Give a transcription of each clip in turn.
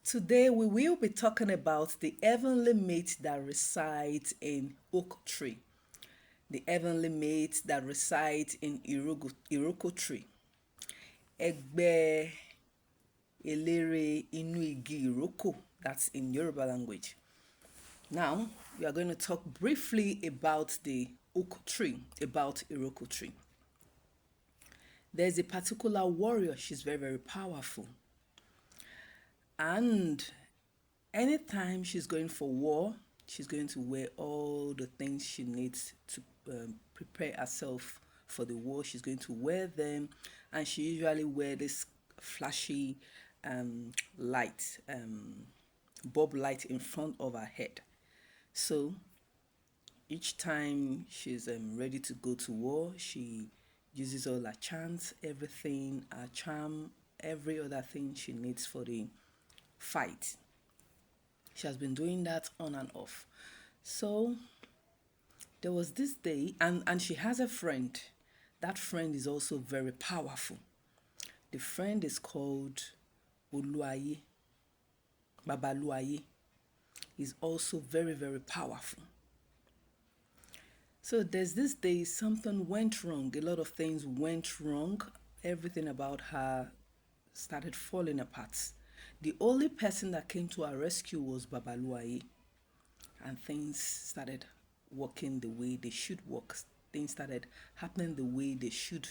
Today we will be talking about the heavenly mate that resides in oak tree. The heavenly mate that resides in Iroko tree. Egbe elere inu igi Iroko. That's in Yoruba language. Now we are going to talk briefly about the oak tree, about Iroko tree. There's a particular warrior. She's very, very powerful. And anytime she's going for war, she's going to wear all the things she needs to prepare herself for the war. She's going to wear them, and she usually wear this flashy light, bulb light in front of her head. So each time she's ready to go to war, she uses all her chants, everything, her charm, every other thing she needs for the fight. She has been doing that on and off. So there was this day, and she has a friend. That friend is also very powerful. The friend is called Uluaye, Babaluaye. Is also very, very powerful. So there's this day something went wrong. A lot of things went wrong. Everything about her started falling apart. The only person that came to her rescue was Babaluaye, and things started working the way they should work. Things started happening the way they should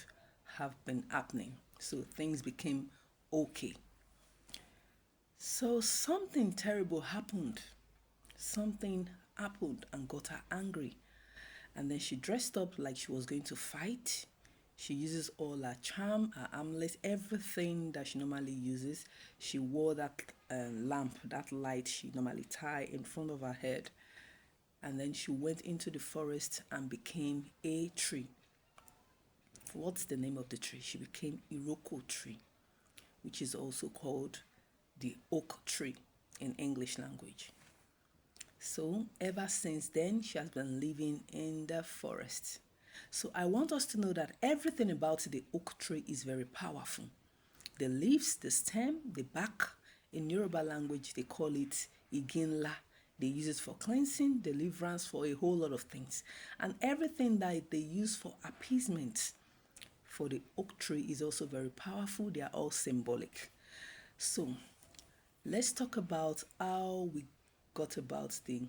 have been happening. So things became okay. So something terrible happened. Something happened and got her angry. And then she dressed up like she was going to fight. She uses all her charm, her amulet, everything that she normally uses. She wore that lamp, that light she normally tie in front of her head. And then she went into the forest and became a tree. What's the name of the tree? She became Iroko tree, which is also called the oak tree in English language. So ever since then, she has been living in the forest. So I want us to know that everything about the oak tree is very powerful. The leaves, the stem, the bark. In Yoruba language, they call it iginla. They use it for cleansing, deliverance, for a whole lot of things. And everything that they use for appeasement for the oak tree is also very powerful. They are all symbolic. So let's talk about how we got about the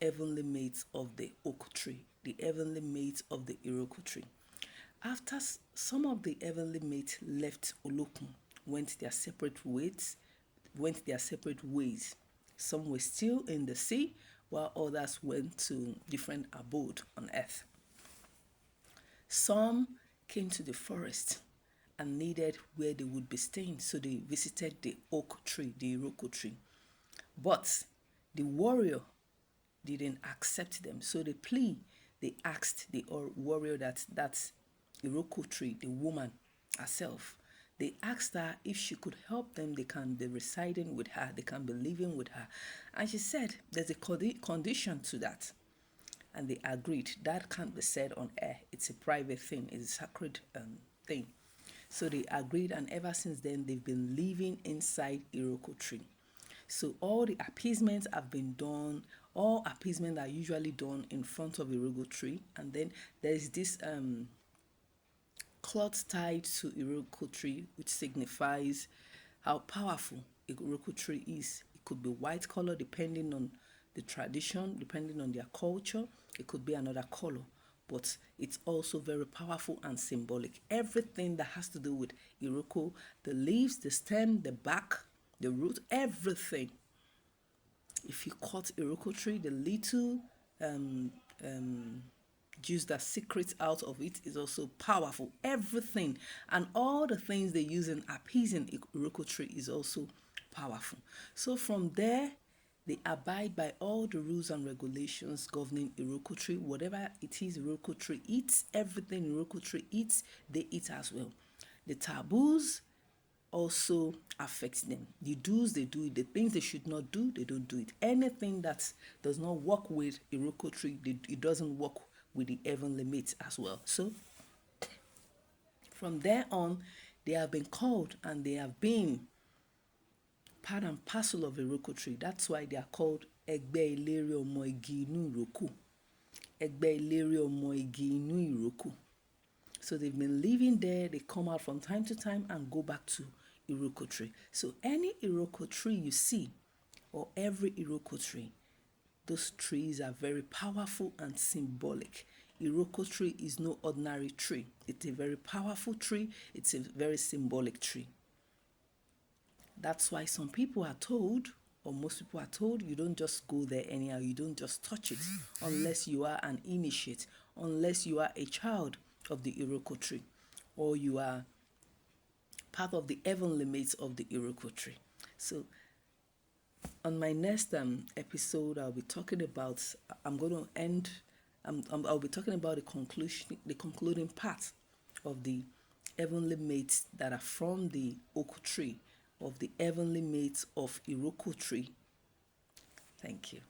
heavenly mates of the oak tree, the heavenly mates of the Iroko tree. After some of the heavenly mates left Olokun, went their separate ways. Some were still in the sea, while others went to different abode on earth. Some came to the forest and needed where they would be staying, so they visited the oak tree, the Iroko tree. But the warrior didn't accept them, so they asked the warrior that's Iroko tree, the woman herself. They asked her if she could help them. They can be residing with her, they can be living with her. And she said there's a condition to that. And they agreed. That can't be said on air. It's a private thing, it's a sacred thing. So they agreed, and ever since then, they've been living inside Iroko tree. So all the appeasements have been done. All appeasements are usually done in front of a Iroko tree, and then there's this cloth tied to Iroko tree, which signifies how powerful Iroko tree is. It could be white color depending on the tradition, depending on their culture. It could be another color, but it's also very powerful and symbolic. Everything that has to do with Iroko, the leaves, the stem, the bark, the root, everything. If you cut Iroko tree, the little juice that secretes out of it is also powerful. Everything and all the things they use in appeasing Iroko tree is also powerful. So from there, they abide by all the rules and regulations governing Iroko tree. Whatever it is Iroko tree eats, everything Iroko tree eats, they eat as well. The taboos also affects them. The do's, they do it. The things they should not do, they don't do it. Anything that does not work with Iroko tree, it doesn't work with the heavenly mates as well. So from there on, they have been called and they have been part and parcel of Iroko tree. That's why they are called Egbe Ilere Omo Igi Inu Iroko. Egbe Ilere Omo Igi Inu Iroko. So they've been living there. They come out from time to time and go back to Iroko tree. So any Iroko tree you see, or every Iroko tree, those trees are very powerful and symbolic. Iroko tree is no ordinary tree. It's a very powerful tree. It's a very symbolic tree. That's why some people are told, or most people are told, you don't just go there anyhow. You don't just touch it unless you are an initiate, unless you are a child of the Iroko tree, or you are part of the heavenly mates of the Iroko tree. So on my next episode, I'll be talking about, I'm going to end, I'll be talking about the concluding part of the heavenly mates that are from the Oak tree, of the heavenly mates of Iroko tree. Thank you.